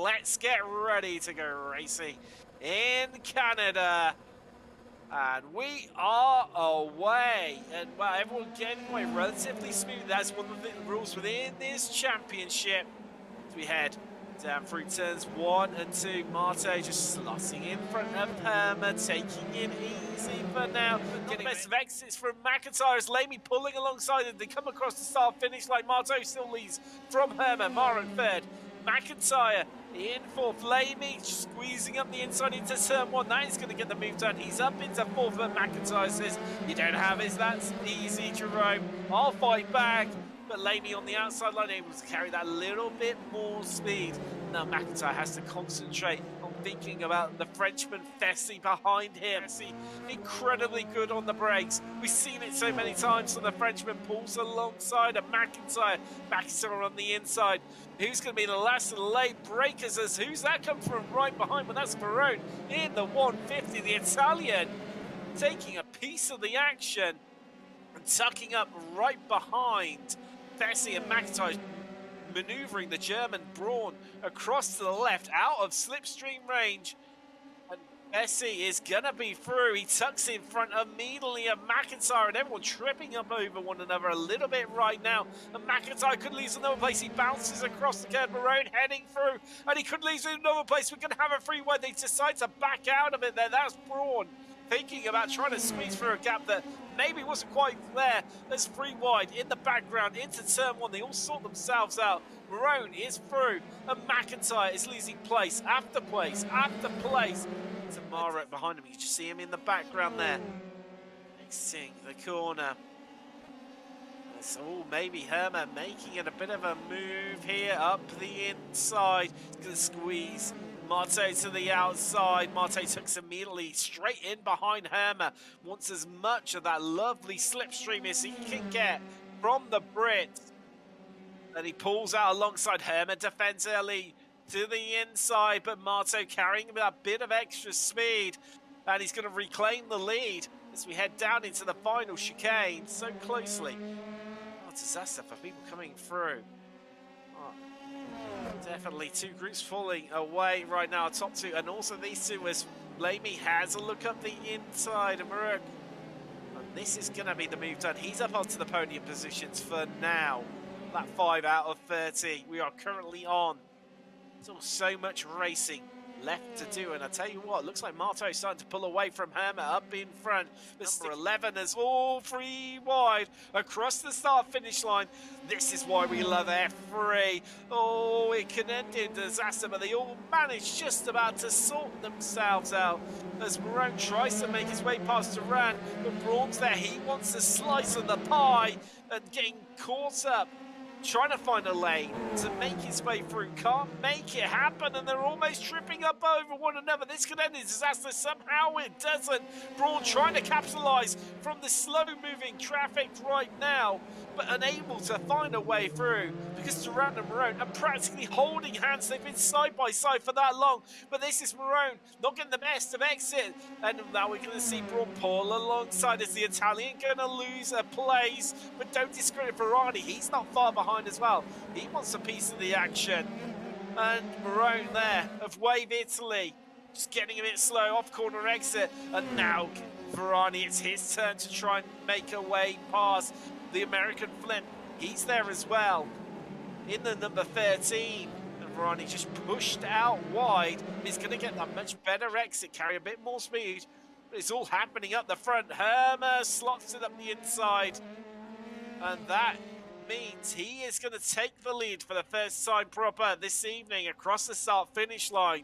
let's get ready to go racing in Canada. And we are away. And well, everyone getting away relatively smooth. That's one of the rules within this championship. As we head down through turns 1 and 2, Marte just slotting in front of Herma, taking it easy for now. Getting best of exits from McIntyre as Lamy pulling alongside it. They come across the start finish line. Marte still leads from Herma. Mara third. McIntyre in fourth. Lamy squeezing up the inside into turn 1. That is going to get the move done. He's up into fourth, but McIntyre says, "You don't have it. That's easy, Jerome. I'll fight back." But Lamy on the outside line able to carry that little bit more speed. Now McIntyre has to concentrate on thinking about the Frenchman Fessy behind him. Fessy incredibly good on the brakes. We've seen it so many times. So the Frenchman pulls alongside a McIntyre on the inside. Who's going to be the last of the late breakers? As who's that come from right behind? Well, that's Barone in the 150. The Italian taking a piece of the action and tucking up right behind Fessy, and McIntyre manoeuvring the German Braun across to the left out of slipstream range. And Fessy is going to be through. He tucks in front immediately of McIntyre, and everyone tripping up over one another a little bit right now. And McIntyre could lose another place. He bounces across the curb, Barone heading through, and he could lose another place. We're going to have a free wide. They decide to back out of it there. That's Braun thinking about trying to squeeze through a gap that maybe wasn't quite there. There's free wide in the background into turn 1. They all sort themselves out. Marone is through, and McIntyre is losing place after place after place. Tamara behind him. You just see him in the background there. Exiting the corner. So maybe Herma making it a bit of a move here up the inside. He's going to squeeze Marte to the outside. Marte tucks immediately straight in behind Herma. Wants as much of that lovely slipstream as he can get from the Brit. And he pulls out alongside Herma. Defends early to the inside, but Marte carrying a bit of extra speed. And he's going to reclaim the lead as we head down into the final chicane so closely. Oh, disaster for people coming through. Definitely two groups falling away right now, top two, and also these two as Lamy has a look up the inside of Breuer. And this is going to be the move done. He's up onto the podium positions for now. That 5 out of 30 we are currently on. Still so much racing left to do, and I tell you what, looks like Marto is starting to pull away from Herma up in front. Number 11 is all free wide across the start-finish line. This is why we love F3. Oh, it can end in disaster, but they all manage just about to sort themselves out as Marone tries to make his way past Duran, but Braun's there. He wants a slice of the pie and getting caught up, trying to find a lane to make his way through. Can't make it happen, and they're almost tripping up over one another. This could end in disaster. Somehow it doesn't. Braun trying to capitalize from the slow-moving traffic right now, but unable to find a way through because Duran and Marone are practically holding hands. They've been side by side for that long, but this is Marone not getting the best of exit, and now we're going to see Braun pull alongside. Is the Italian going to lose a place? But don't discredit Ferrari. He's not far behind as well. He wants a piece of the action. And Marone there of Wave Italy just getting a bit slow off corner exit, and now Ferrari, it's his turn to try and make a way past the American Flint. He's there as well in the number 13, and Ferrari just pushed out wide. He's going to get that much better exit, carry a bit more speed, but it's all happening up the front. Herma slots it up the inside, and that means he is going to take the lead for the first time proper this evening across the start-finish line.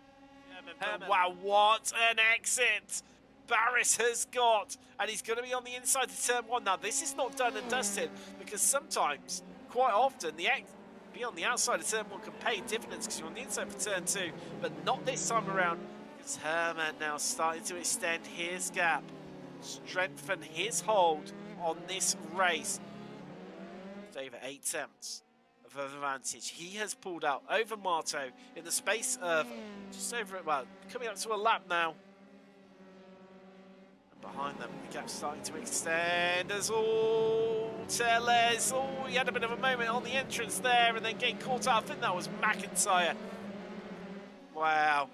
Wow, what an exit Barris has got, and he's going to be on the inside to turn 1. Now, this is not done and dusted, because sometimes, quite often, be on the outside of turn 1 can pay dividends because you're on the inside for turn 2, but not this time around, because Herman now starting to extend his gap, strengthen his hold on this race. Over 8 tenths of advantage. He has pulled out over Marto in the space of just over, well, coming up to a lap now. And behind them, the gap's starting to extend as all Teles. Oh, he had a bit of a moment on the entrance there and then getting caught up. I think that was McIntyre. Wow.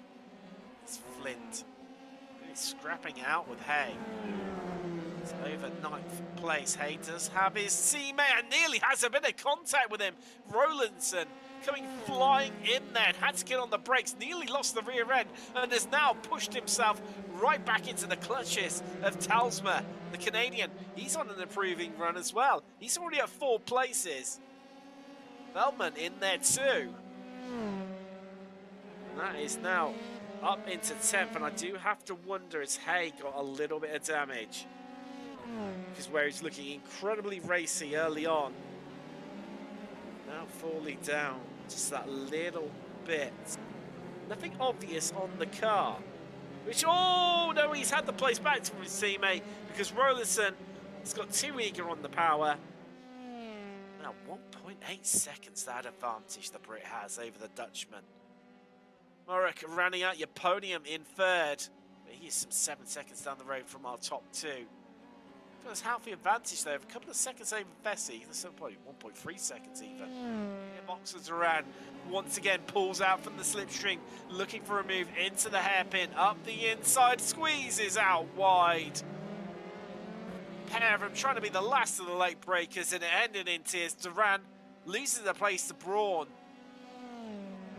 It's Flint. Really scrapping out with Hay. It's over 9th place. Hay does have his teammate and nearly has a bit of contact with him. Rowlandson coming flying in there. Had to get on the brakes. Nearly lost the rear end and has now pushed himself right back into the clutches of Talsma, the Canadian. He's on an improving run as well. He's already at 4 places. Feldman in there too. And that is now up into 10th, and I do have to wonder, has Hay got a little bit of damage? Because where he's looking incredibly racy early on, now falling down just that little bit. Nothing obvious on the car. Which, oh no, he's had the place back from his teammate because Rowlandson has got too eager on the power. Now 1.8 seconds that advantage the Brit has over the Dutchman. Murrock running out your podium in 3rd. But he is some 7 seconds down the road from our top 2. Got his healthy advantage there, a couple of seconds over Fessy. That's probably 1.3 seconds even. Boxer Duran once again pulls out from the slipstream, looking for a move into the hairpin, up the inside, squeezes out wide. Pair of them trying to be the last of the late breakers, and it ended in tears. Duran loses the place to Braun.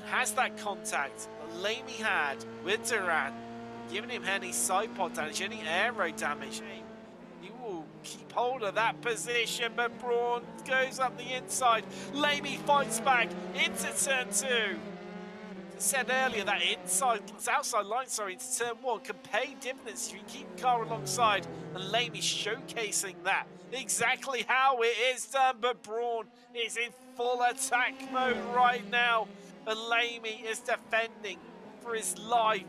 Has that contact that Lamy had with Duran, giving him any side pod damage, any aero damage. He will keep hold of that position, but Braun goes up the inside. Lamy fights back into turn 2. As I said earlier, that outside line, into turn 1 can pay dividends if you keep the car alongside, and Lamy showcasing that. Exactly how it is done, but Braun is in full attack mode right now, and Lamy is defending for his life.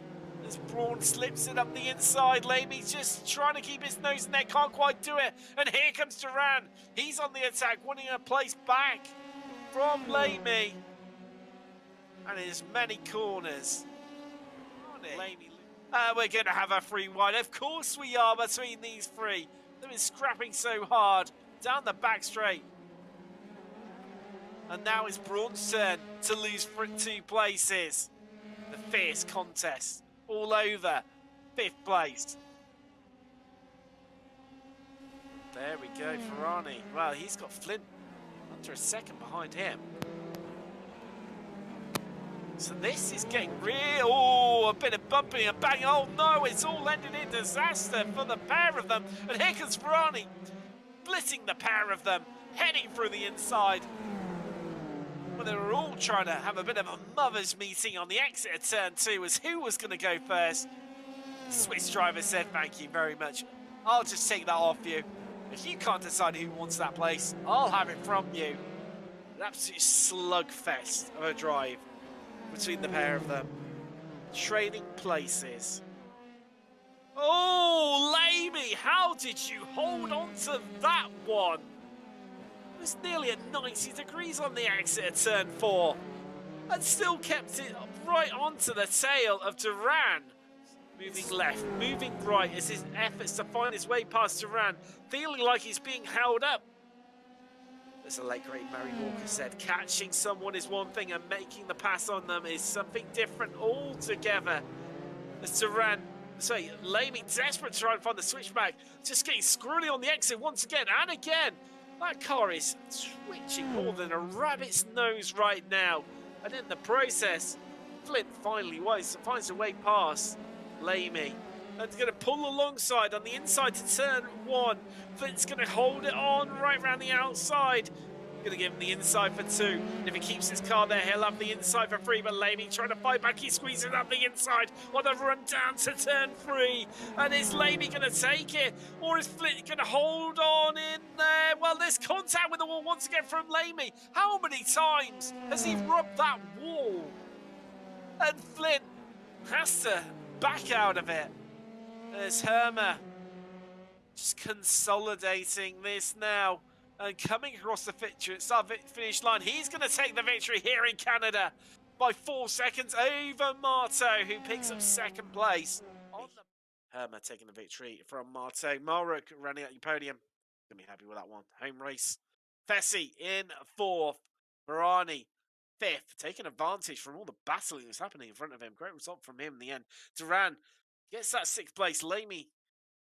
As Braun slips it up the inside, Lamy's just trying to keep his nose in there, can't quite do it. And here comes Duran. He's on the attack, wanting a place back from Lamy. And in as many corners. We're going to have a free wide. Of course we are between these 3. They've been scrapping so hard down the back straight. And now it's Braun's turn to lose 2 places. The fierce contest. All over 5th place. There we go, Ferrani. Well, he's got Flint under a second behind him. So this is getting real. Oh, a bit of bumping and banging. Oh no, it's all ended in disaster for the pair of them. And here comes Ferrani, splitting the pair of them, heading through the inside. Well, they were all trying to have a bit of a mother's meeting on the exit of turn 2 as who was going to go first. The Swiss driver said, thank you very much. I'll just take that off you. If you can't decide who wants that place, I'll have it from you. An absolute slugfest of a drive between the pair of them. Trading places. Oh, Lamy, how did you hold on to that one? It was nearly at 90 degrees on the exit of turn 4 and still kept it right onto the tail of Duran. Moving left, moving right as his efforts to find his way past Duran, feeling like he's being held up. As the late great Murray Walker said, catching someone is one thing and making the pass on them is something different altogether. As Lamy desperate to try and find the switchback, just getting screwly on the exit once again and again. That car is twitching more than a rabbit's nose right now. And in the process, Flint finally finds a way past Lamy. And going to pull alongside on the inside to turn 1. Flint's going to hold it on right around the outside. Going to give him the inside for 2. And if he keeps his car there, he'll have the inside for 3. But Lamy trying to fight back. He squeezes up the inside on the run down to turn 3. And is Lamy going to take it? Or is Flint going to hold on in there? Well, there's contact with the wall once again from Lamy. How many times has he rubbed that wall? And Flint has to back out of it. There's Hermer just consolidating this now and coming across the finish line. He's going to take the victory here in Canada by 4 seconds over Marto, who picks up 2nd place. Hermer taking the victory from Marto. Maruk running out your podium. Going to be happy with that one. Home race. Fessy in 4th. Marani 5th, taking advantage from all the battling that's happening in front of him. Great result from him in the end. Duran gets that 6th place. Lamy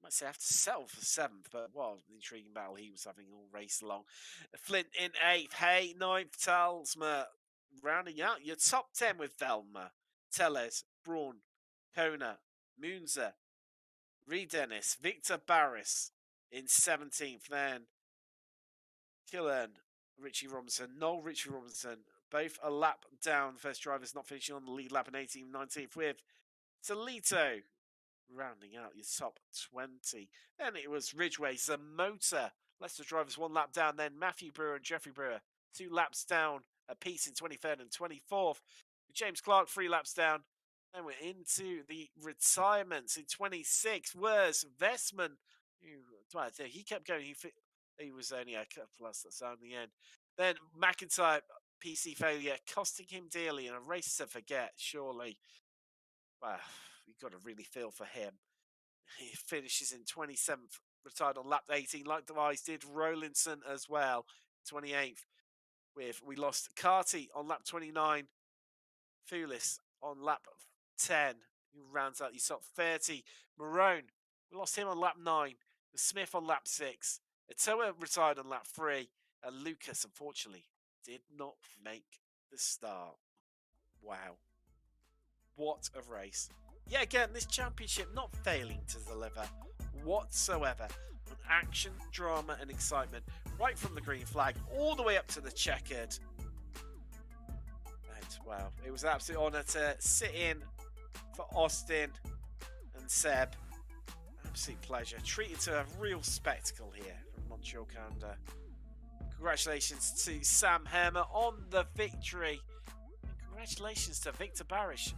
might say have to settle for 7th, but what an intriguing battle he was having all race long. Flint in 8th. Hay 9th. Talsma rounding out your top 10 with Velma, Tellez, Braun, Kona, Munzer, Reed Dennis, Victor Barris in 17th. Then Killen, Richie Robinson, Noel Richie Robinson, both a lap down. First drivers not finishing on the lead lap in 18th, 19th with Toledo rounding out your top 20. Then it was Ridgeway, Zamota, Leicester drivers 1 lap down. Then Matthew Breuer and Jeffrey Breuer 2 laps down apiece in 23rd and 24th. James Clark 3 laps down. Then we're into the retirements in 26th. Was Vestman, he kept going. He was only a couple of laps down in the end. Then McIntyre, PC failure, costing him dearly in a race to forget, surely. Well, you've got to really feel for him. He finishes in 27th, retired on lap 18, likewise did Rowlinson as well, 28th. We lost Carty on lap 29, Foulis on lap 10, who rounds out your top 30. Marone, we lost him on lap 9, Smith on lap 6, Etoa retired on lap 3, and Lucas, unfortunately, did not make the start. Wow. What a race. Yeah, again, this championship not failing to deliver whatsoever on action, drama, and excitement, right from the green flag all the way up to the checkered. And, wow, it was an absolute honour to sit in for Austin and Seb. Absolute pleasure. Treated to a real spectacle here from Montreal, Canada. Congratulations to Sam Hammer on the victory. And congratulations to Victor Barish,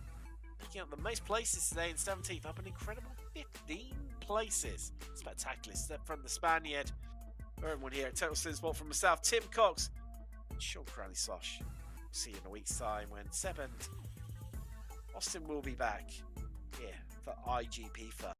making up the most places today in 17th, up an incredible 15 places. Spectacular step from the Spaniard. Everyone here at Total Sin Sport, from myself, Tim Cox, and Sean Cranleigh-Swash. See you in a week's time when Seb and Austin will be back here for iGPFUN.